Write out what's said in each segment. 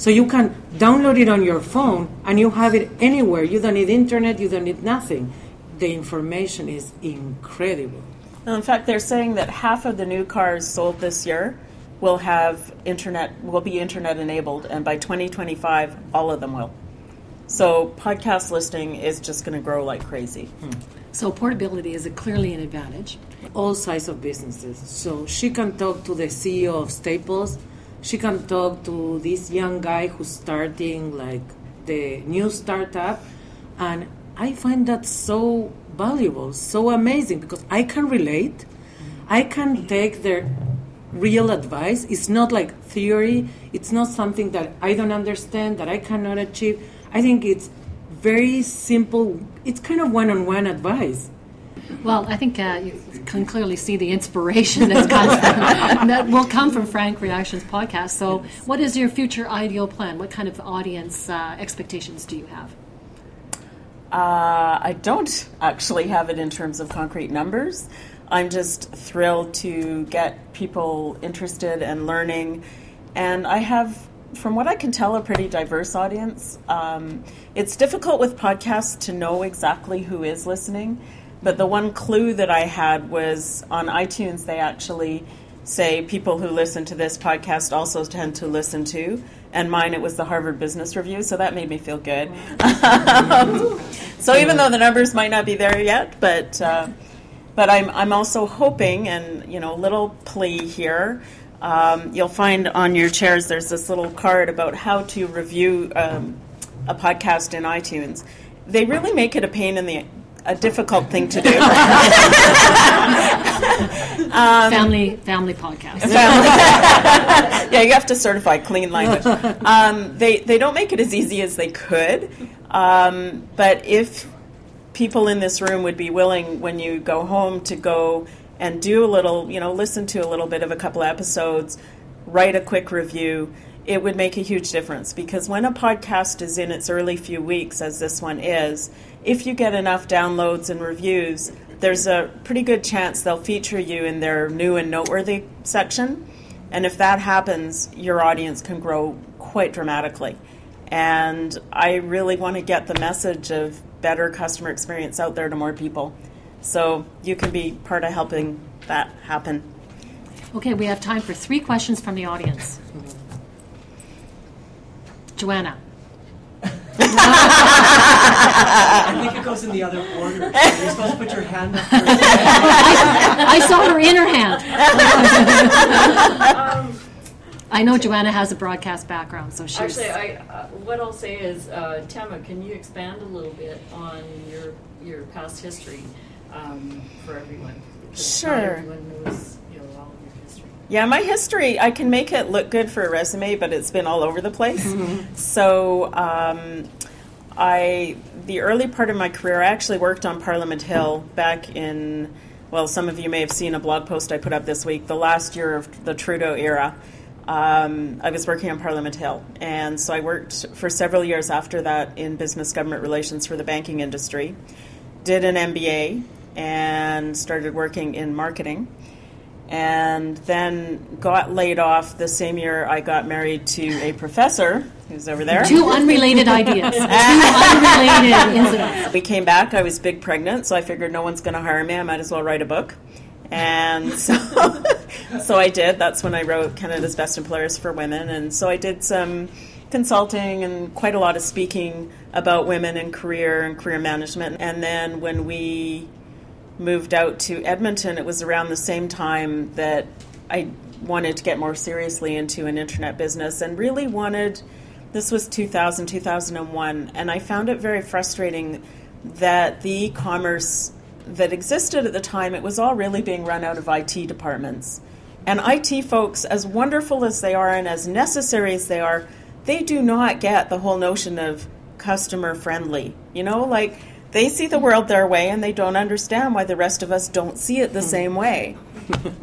So you can download it on your phone and you have it anywhere. You don't need internet, you don't need nothing. The information is incredible. Well, in fact, they're saying that half of the new cars sold this year will be internet enabled, and by 2025, all of them will. So podcast listening is just going to grow like crazy. So portability is clearly an advantage. All sides of businesses. So she can talk to the CEO of Staples. She can talk to this young guy who's starting like the new startup. And I find that so valuable, so amazing, because I can relate. I can take their real advice. It's not like theory. It's not something that I don't understand, that I cannot achieve. I think it's very simple. It's kind of one-on-one advice. Well, I think you can clearly see the inspiration that will come from Frank Reactions podcast. So what is your future ideal plan? What kind of audience expectations do you have? I don't actually have it in terms of concrete numbers. I'm just thrilled to get people interested and learning. And I have, from what I can tell, a pretty diverse audience. It's difficult with podcasts to know exactly who is listening. But the one clue that I had was on iTunes, they actually say people who listen to this podcast also tend to listen to. And mine, it was the Harvard Business Review, so that made me feel good. So even though the numbers might not be there yet, but I'm also hoping, and a little plea here. You'll find on your chairs there's this little card about how to review a podcast in iTunes. They really make it a difficult thing to do. Family podcast. Yeah, you have to certify clean language. They don't make it as easy as they could. But if people in this room would be willing, when you go home, to go and do a little, listen to a little bit of a couple episodes, write a quick review, it would make a huge difference. Because when a podcast is in its early few weeks, as this one is, if you get enough downloads and reviews, there's a pretty good chance they'll feature you in their new and noteworthy section. And if that happens, your audience can grow quite dramatically. And I really want to get the message of better customer experience out there to more people. So you can be part of helping that happen. Okay, we have time for 3 questions from the audience. Joanna. I think it goes in the other order. You're supposed to put your hand up first. I saw her in her hand. I know Joanna has a broadcast background, so she's... Actually, what I'll say is, Tema, can you expand a little bit on your past history for everyone? Because sure. Not everyone knows all of your history. Yeah, my history, I can make it look good for a resume, but it's been all over the place. Mm-hmm. So the early part of my career, I actually worked on Parliament Hill back in, well, some of you may have seen a blog post I put up this week, the last year of the Trudeau era. I was working on Parliament Hill, and so I worked for several years after that in business government relations for the banking industry, did an MBA, and started working in marketing, and then got laid off the same year I got married to a professor who's over there. 2 unrelated ideas. 2 unrelated incidents. We came back, I was big pregnant, so I figured no one's going to hire me, I might as well write a book. And so I did. That's when I wrote Canada's Best Employers for Women. And so I did some consulting and quite a lot of speaking about women and career management. And then when we moved out to Edmonton, it was around the same time that I wanted to get more seriously into an internet business and really wanted, this was 2000, 2001, and I found it very frustrating that the e-commerce that existed at the time, it was all really being run out of IT departments. And IT folks, as wonderful as they are and as necessary as they are, they do not get the whole notion of customer friendly. Like they see the world their way and they don't understand why the rest of us don't see it the same way.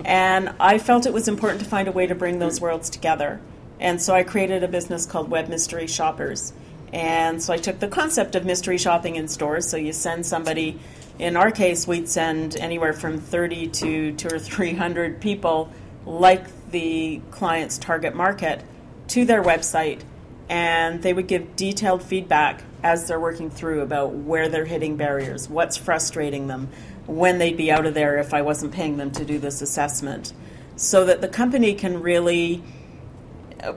And I felt it was important to find a way to bring those worlds together. And so I created a business called Web Mystery Shoppers. And so I took the concept of mystery shopping in stores. So you send somebody, in our case, we'd send anywhere from 30 to 200 or 300 people, like the client's target market, to their website. and they would give detailed feedback as they're working through about where they're hitting barriers, what's frustrating them, when they'd be out of there if I wasn't paying them to do this assessment, so that the company can really,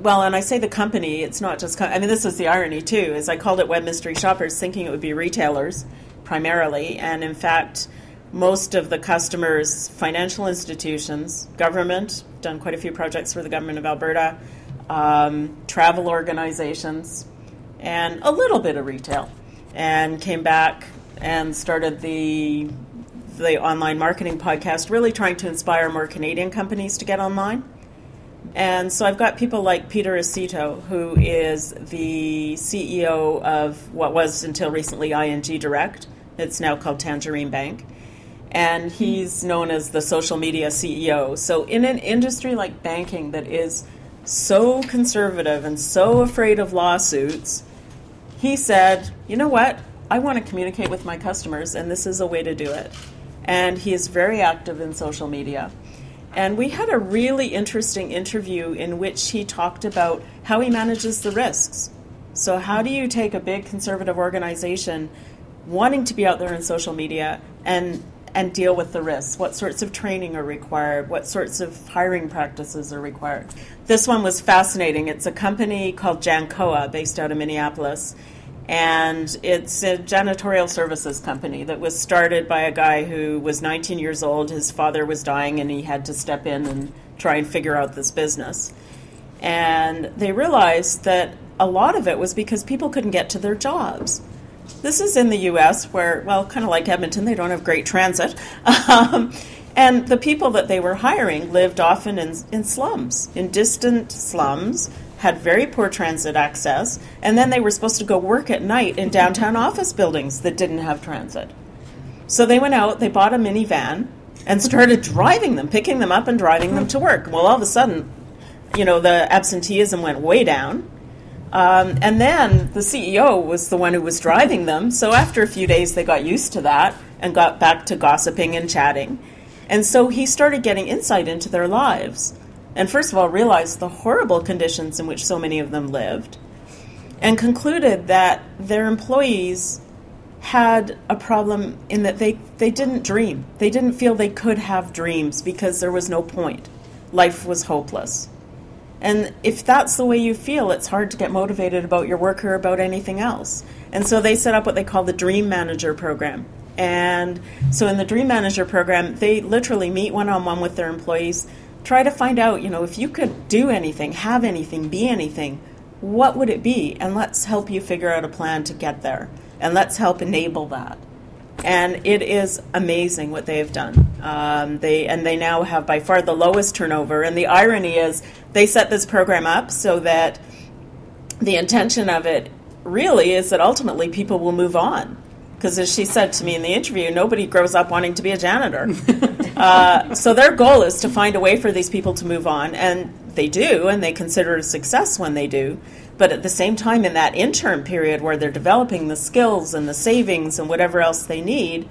well, and I say the company, it's not just, I mean, this is the irony too, is I called it Web Mystery Shoppers thinking it would be retailers primarily, and in fact, most of the customers, financial institutions, government, done quite a few projects for the government of Alberta, travel organizations, and a little bit of retail, and came back and started the online marketing podcast, really trying to inspire more Canadian companies to get online. And so I've got people like Peter Acito, who is the CEO of what was until recently ING Direct. It's now called Tangerine Bank. And he's known as the social media CEO. So in an industry like banking that is so conservative and so afraid of lawsuits, he said, you know what, I want to communicate with my customers, and this is a way to do it. And he is very active in social media. And we had a really interesting interview in which he talked about how he manages the risks. So how do you take a big conservative organization wanting to be out there in social media and deal with the risks? What sorts of training are required? What sorts of hiring practices are required? This one was fascinating. It's a company called Jancoa, based out of Minneapolis, and it's a janitorial services company that was started by a guy who was 19 years old. His father was dying, and he had to step in and try and figure out this business. And they realized that a lot of it was because people couldn't get to their jobs. This is in the U.S. where, well, kind of like Edmonton, they don't have great transit. And the people that they were hiring lived often in slums, in distant slums, had very poor transit access, and then they were supposed to go work at night in downtown office buildings that didn't have transit. So they went out, they bought a minivan, and started driving them, picking them up and driving them to work. Well, all of a sudden, you know, the absenteeism went way down. And then the CEO was the one who was driving them. So after a few days, they got used to that and got back to gossiping and chatting. And so he started getting insight into their lives. And first of all, realized the horrible conditions in which so many of them lived, and concluded that their employees had a problem in that they didn't dream. They didn't feel they could have dreams because there was no point. Life was hopeless. And if that's the way you feel, it's hard to get motivated about your work or about anything else. And so they set up what they call the Dream Manager program. And so in the Dream Manager program, they literally meet one-on-one with their employees, try to find out, you know, if you could do anything, have anything, be anything, what would it be? And let's help you figure out a plan to get there. And let's help enable that. And it is amazing what they have done. They now have by far the lowest turnover. And the irony is they set this program up so that the intention of it really is that ultimately people will move on. Because as she said to me in the interview, nobody grows up wanting to be a janitor. So their goal is to find a way for these people to move on. And they do, and they consider it a success when they do. But at the same time, in that interim period where they're developing the skills and the savings and whatever else they need,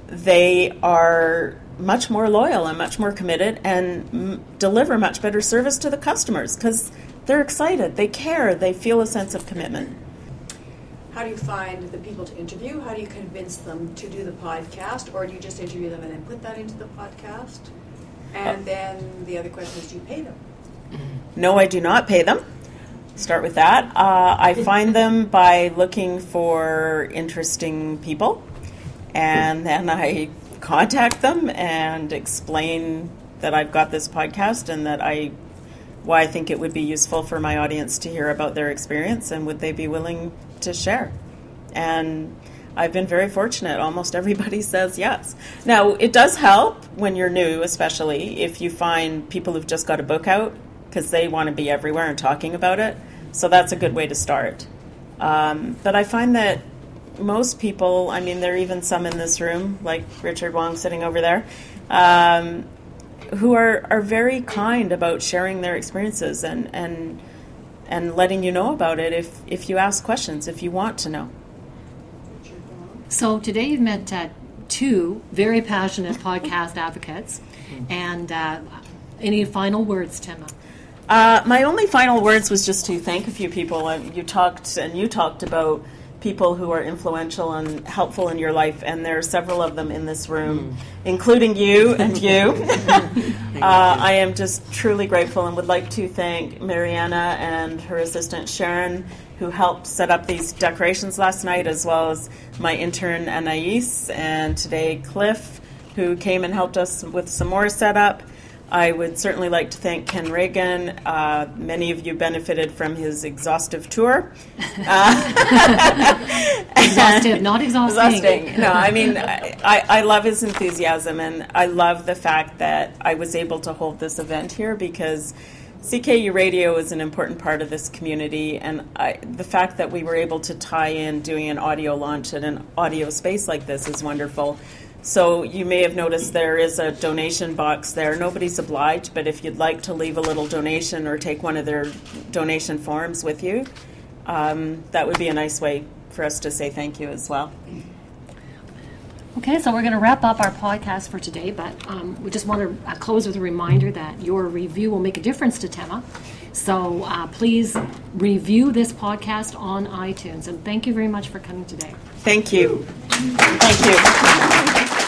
they are much more loyal and much more committed and deliver much better service to the customers because they're excited, they care, they feel a sense of commitment. How do you find the people to interview? How do you convince them to do the podcast? Or do you just interview them and then put that into the podcast? And then the other question is, do you pay them? No, I do not pay them. Start with that. I find them by looking for interesting people, and then I contact them and explain that I've got this podcast and that why I think it would be useful for my audience to hear about their experience and would they be willing to share. And I've been very fortunate. Almost everybody says yes. Now, it does help when you're new, especially if you find people who've just got a book out because they want to be everywhere and talking about it. So that's a good way to start. But I find that most people, I mean, there are even some in this room, like Richard Wong sitting over there, who are very kind about sharing their experiences and letting you know about it if you ask questions, if you want to know. So today you've met two very passionate podcast advocates. And any final words, Tema? My only final words was just to thank a few people. You talked about people who are influential and helpful in your life, and there are several of them in this room, including you and you. I am just truly grateful and would like to thank Mariana and her assistant Sharon, who helped set up these decorations last night, as well as my intern Anais, and today Cliff, who came and helped us with some more setup. I would certainly like to thank Ken Reagan. Many of you benefited from his exhaustive tour. Exhaustive, not exhausting. No, I mean, I love his enthusiasm, and I love the fact that I was able to hold this event here, because CKU Radio is an important part of this community, and the fact that we were able to tie in doing an audio launch at an audio space like this is wonderful. So you may have noticed there is a donation box there. Nobody's obliged, but if you'd like to leave a little donation or take one of their donation forms with you, that would be a nice way for us to say thank you as well. Okay, so we're going to wrap up our podcast for today, but we just want to close with a reminder that your review will make a difference to Tema. So please review this podcast on iTunes, and thank you very much for coming today. Thank you. Thank you.